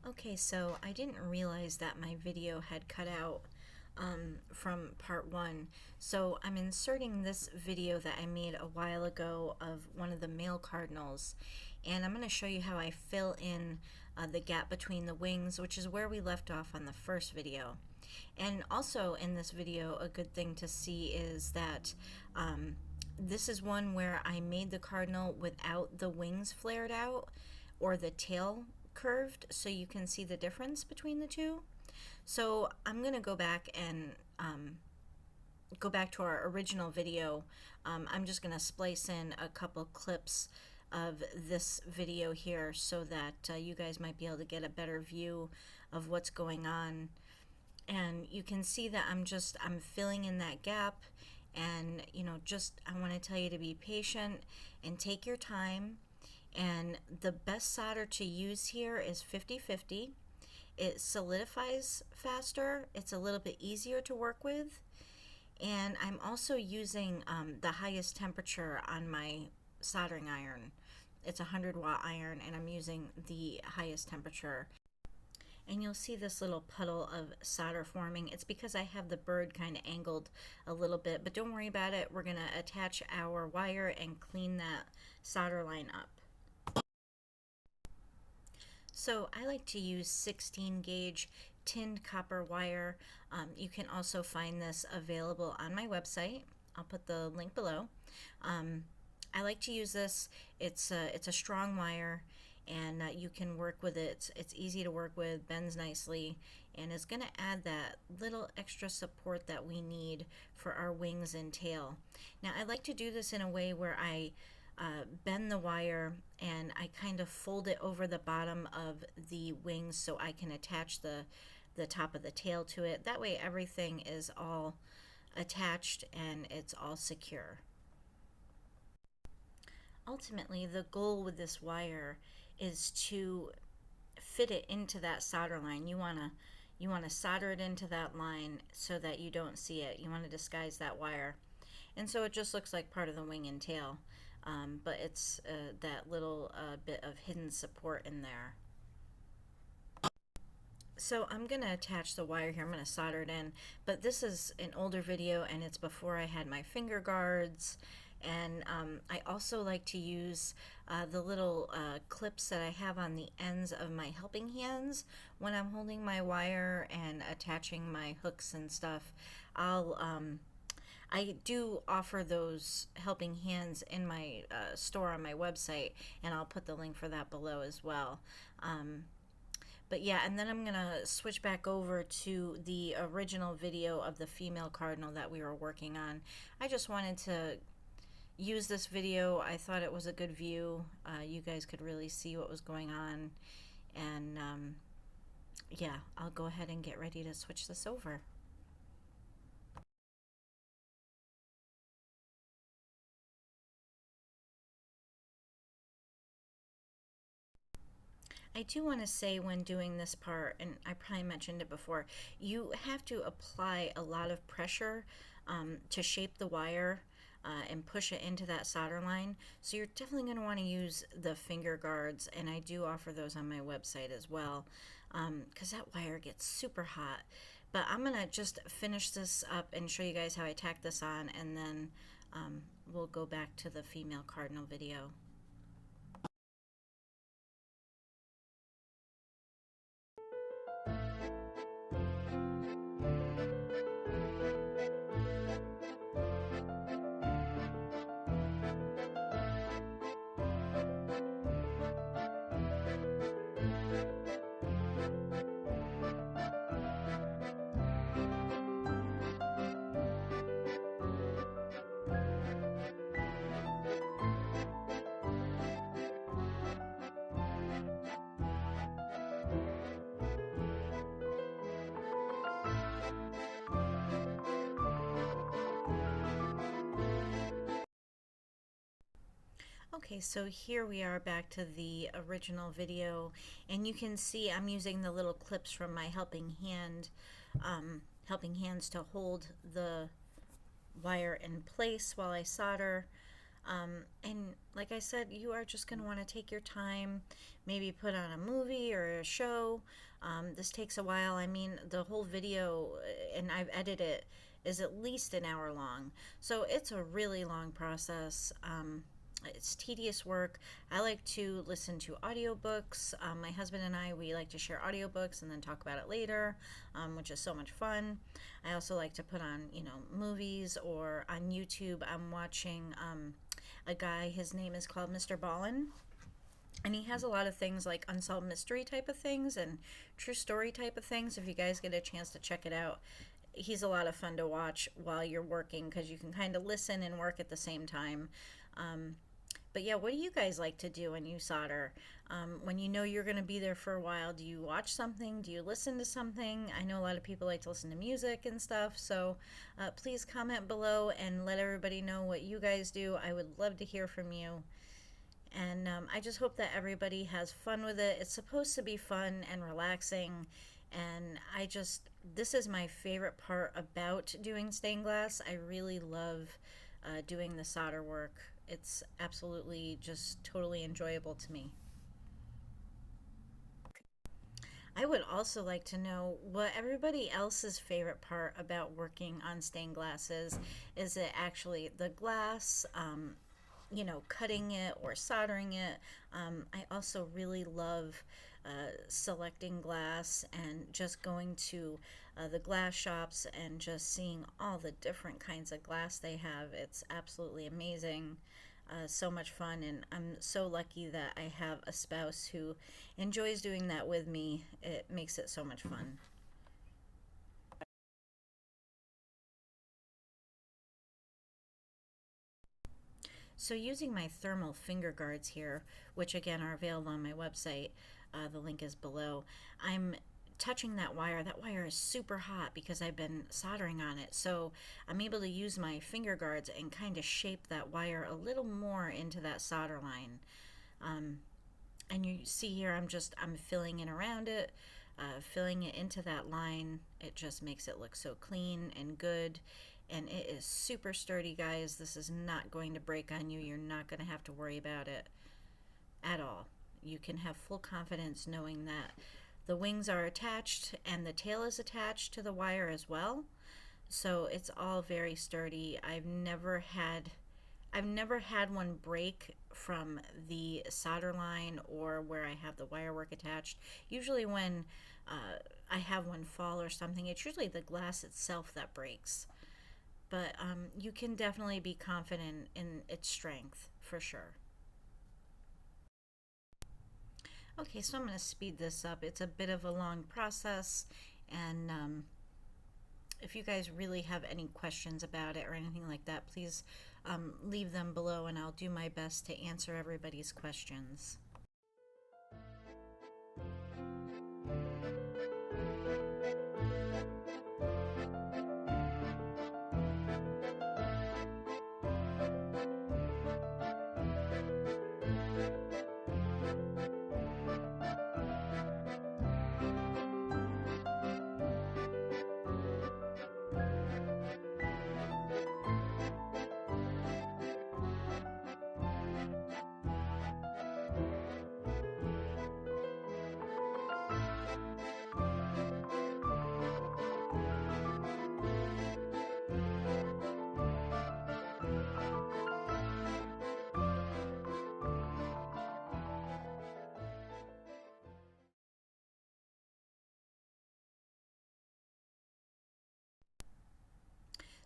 Okay, so I didn't realize that my video had cut out from part one. So I'm inserting this video that I made a while ago of one of the male cardinals. And I'm going to show you how I fill in the gap between the wings, which is where we left off on the first video. And also in this video, a good thing to see is that this is one where I made the cardinal without the wings flared out or the tail curved, so you can see the difference between the two. So I'm going to go back and go back to our original video. I'm just going to splice in a couple clips of this video here so that you guys might be able to get a better view of what's going on. And you can see that I'm filling in that gap, and I want to tell you to be patient and take your time. And the best solder to use here is 50/50. It solidifies faster, it's a little bit easier to work with, and I'm also using the highest temperature on my soldering iron. It's a 100-watt iron, and I'm using the highest temperature. And you'll see this little puddle of solder forming. It's because I have the bird kind of angled a little bit, but don't worry about it. We're going to attach our wire and clean that solder line up. So I like to use 16 gauge tinned copper wire. You can also find this available on my website. I'll put the link below. I like to use this. It's a strong wire, and you can work with it. It's easy to work with, bends nicely, and is going to add that little extra support that we need for our wings and tail. Now I like to do this in a way where I bend the wire and I kind of fold it over the bottom of the wings so I can attach the top of the tail to it. That way everything is all attached and it's all secure. Ultimately, the goal with this wire is to fit it into that solder line. You want to solder it into that line so that you don't see it. You want to disguise that wire. And so it just looks like part of the wing and tail. But it's that little bit of hidden support in there. So I'm going to attach the wire here. I'm going to solder it in. But this is an older video, and it's before I had my finger guards. And I also like to use the little clips that I have on the ends of my helping hands when I'm holding my wire and attaching my hooks and stuff. I do offer those helping hands in my store on my website, and I'll put the link for that below as well. But yeah, and then I'm going to switch back over to the original video of the female cardinal that we were working on. I just wanted to use this video. I thought it was a good view. You guys could really see what was going on. And yeah, I'll go ahead and get ready to switch this over. I do want to say when doing this part, and I probably mentioned it before, you have to apply a lot of pressure to shape the wire and push it into that solder line. So you're definitely going to want to use the finger guards, and I do offer those on my website as well, because that wire gets super hot. But I'm going to just finish this up and show you guys how I tack this on, and then we'll go back to the female cardinal video. Okay, so here we are back to the original video, and you can see I'm using the little clips from my helping hands to hold the wire in place while I solder. And like I said, you are just going to want to take your time, maybe put on a movie or show. This takes a while. I mean, the whole video, and I've edited it, is at least an hour long. So it's a really long process. It's tedious work. I like to listen to audiobooks. My husband and I, we like to share audiobooks and then talk about it later, which is so much fun. I also like to put on, movies, or on YouTube, I'm watching a guy, his name is called Mr.Ballen. And he has a lot of things like unsolved mystery type of things and true story type of things. If you guys get a chance to check it out, he's a lot of fun to watch while you're working, because you can kind of listen and work at the same time. But yeah, what do you guys like to do when you solder? When you know you're going to be there for a while, do you watch something? Do you listen to something? I know a lot of people like to listen to music and stuff, so please comment below and let everybody know what you guys do. I would love to hear from you. And I just hope that everybody has fun with it. It's supposed to be fun and relaxing. And this is my favorite part about doing stained glass. I really love doing the solder work. It's absolutely just totally enjoyable to me. I would also like to know what everybody else's favorite part about working on stained glass is. Is it actually the glass? Cutting it or soldering it. I also really love selecting glass and just going to the glass shops and just seeing all the different kinds of glass they have. It's absolutely amazing. So much fun, and I'm so lucky that I have a spouse who enjoys doing that with me. It makes it so much fun. So using my thermal finger guards here, which again are available on my website, the link is below, I'm touching that wire. That wire is super hot because I've been soldering on it. So I'm able to use my finger guards and kind of shape that wire a little more into that solder line. And you see here, I'm filling in around it, filling it into that line. It just makes it look so clean and good. And it is super sturdy, guys. This is not going to break on you. You're not going to have to worry about it at all. You can have full confidence knowing that the wings are attached and the tail is attached to the wire as well. So it's all very sturdy. I've never had one break from the solder line or where I have the wire work attached. Usually when I have one fall or something, it's usually the glass itself that breaks. But you can definitely be confident in its strength for sure. Okay, so I'm going to speed this up. It's a bit of a long process, and if you guys really have any questions about it or anything like that, please leave them below, and I'll do my best to answer everybody's questions.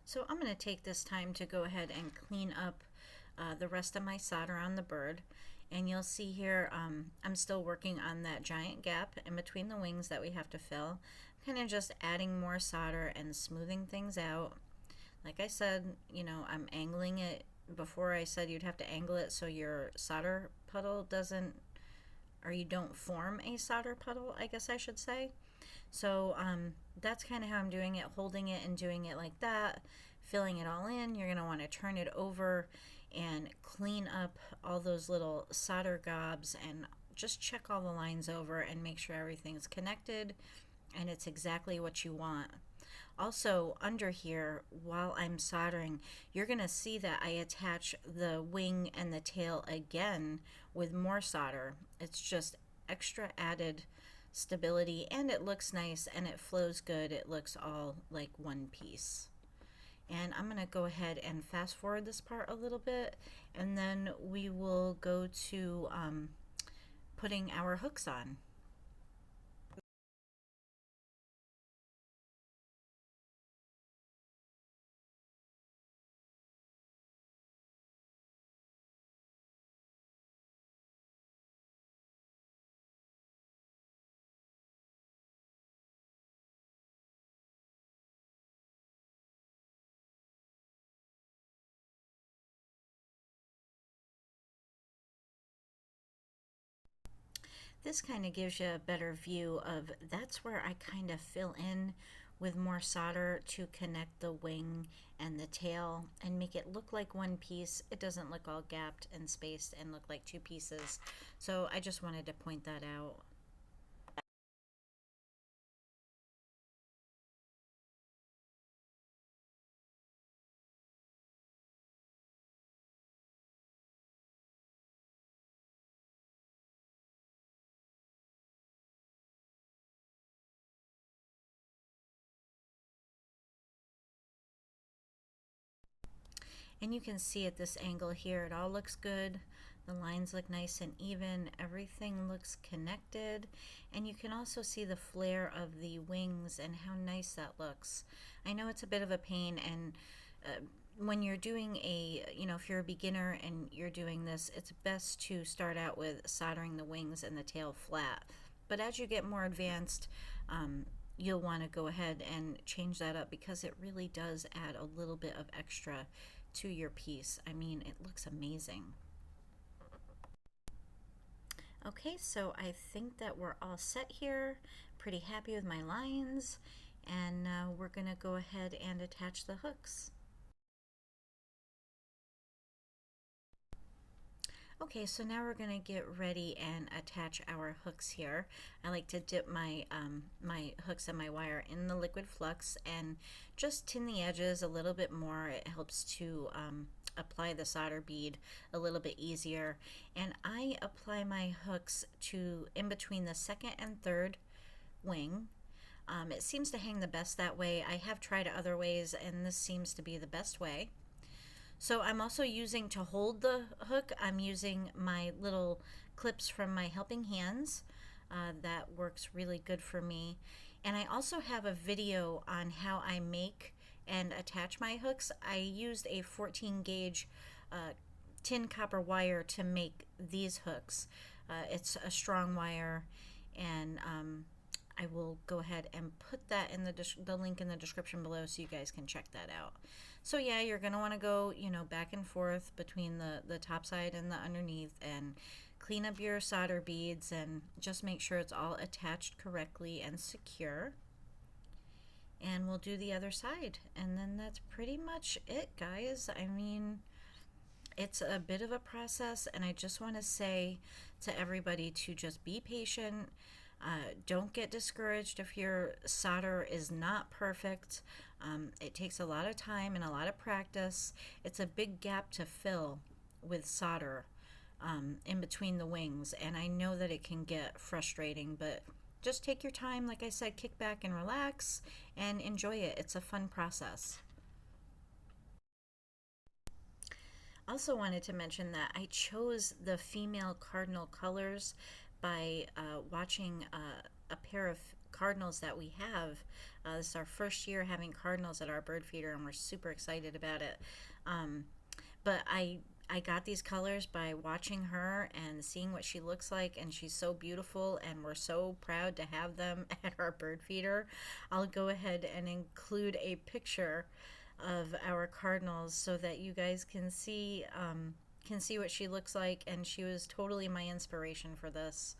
So I'm going to take this time to go ahead and clean up the rest of my solder on the bird. And you'll see here I'm still working on that giant gap in between the wings that we have to fill. Kind of just adding more solder and smoothing things out. Like I said, I'm angling it. Before I said you'd have to angle it so your solder puddle doesn't, or you don't form a solder puddle, I guess I should say. So that's kind of how I'm doing it, holding it and doing it like that, filling it all in. You're going to want to turn it over and clean up all those little solder gobs and just check all the lines over and make sure everything's connected and it's exactly what you want. Also, under here, while I'm soldering, you're going to see that I attach the wing and the tail again with more solder. It's just extra added stability, and it looks nice and it flows good. It looks all like one piece. And I'm going to go ahead and fast forward this part a little bit, and then we will go to putting our hooks on. This kind of gives you a better view of, that's where I kind of fill in with more solder to connect the wing and the tail and make it look like one piece. It doesn't look all gapped and spaced and look like two pieces. So I just wanted to point that out. And you can see at this angle here, it all looks good. The lines look nice and even. Everything looks connected. And you can also see the flare of the wings and how nice that looks. I know it's a bit of a pain, and when you're doing if you're a beginner and you're doing this, it's best to start out with soldering the wings and the tail flat. But as you get more advanced, you'll want to go ahead and change that up, because it really does add a little bit of extra to your piece. I mean, it looks amazing. Okay, so I think that we're all set here. Pretty happy with my lines, and we're gonna go ahead and attach the hooks. Okay, so now we're gonna get ready and attach our hooks here. I like to dip my my hooks and my wire in the liquid flux and just tin the edges a little bit more. It helps to apply the solder bead a little bit easier. And I apply my hooks to in between the second and third wing. It seems to hang the best that way. I have tried other ways, and this seems to be the best way. So I'm also using, to hold the hook, I'm using my little clips from my helping hands. That works really good for me. And I also have a video on how I make and attach my hooks. I used a 14 gauge tin copper wire to make these hooks. It's a strong wire, and I will go ahead and put that in the link in the description below so you guys can check that out. So yeah, you're going to want to go, back and forth between the top side and the underneath, and clean up your solder beads and just make sure it's all attached correctly and secure. And we'll do the other side, and then that's pretty much it, guys. I mean, it's a bit of a process, and I just want to say to everybody to just be patient. Don't get discouraged if your solder is not perfect. It takes a lot of time and a lot of practice. It's a big gap to fill with solder in between the wings, and I know that it can get frustrating, but just take your time. Like I said, kick back and relax and enjoy it. It's a fun process. Also wanted to mention that I chose the female cardinal colors by watching a pair of cardinals that we have. This is our first year having cardinals at our bird feeder, and we're super excited about it. But I got these colors by watching her and seeing what she looks like, and she's so beautiful, and we're so proud to have them at our bird feeder. I'll go ahead and include a picture of our cardinals so that you guys can see what she looks like, and she was totally my inspiration for this,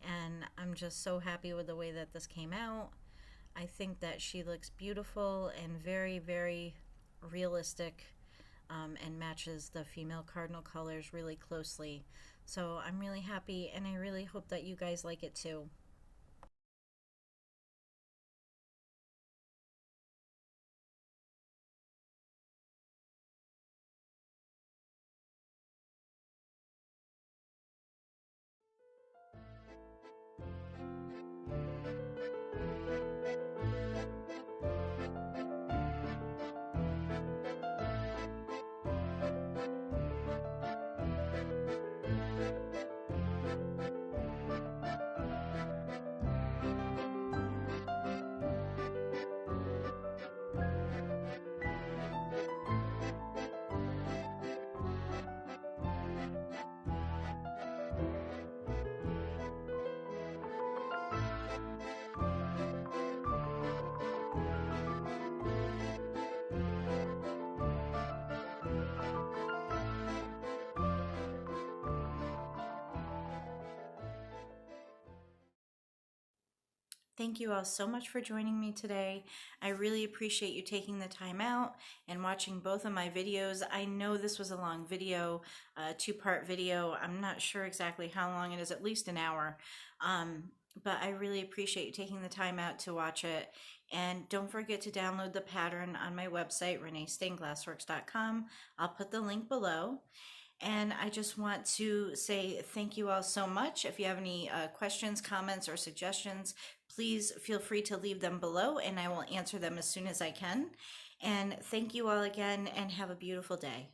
and I'm just so happy with the way that this came out. I think that she looks beautiful and very, very realistic, and matches the female cardinal colors really closely. So I'm really happy, and I really hope that you guys like it too. Thank you all so much for joining me today. I really appreciate you taking the time out and watching both of my videos. I know this was a long video, a two-part video. I'm not sure exactly how long it is, at least an hour. But I really appreciate you taking the time out to watch it. And don't forget to download the pattern on my website, reneestainglassworks.com. I'll put the link below. And I just want to say thank you all so much. If you have any questions, comments, or suggestions, please feel free to leave them below and I will answer them as soon as I can. And thank you all again and have a beautiful day.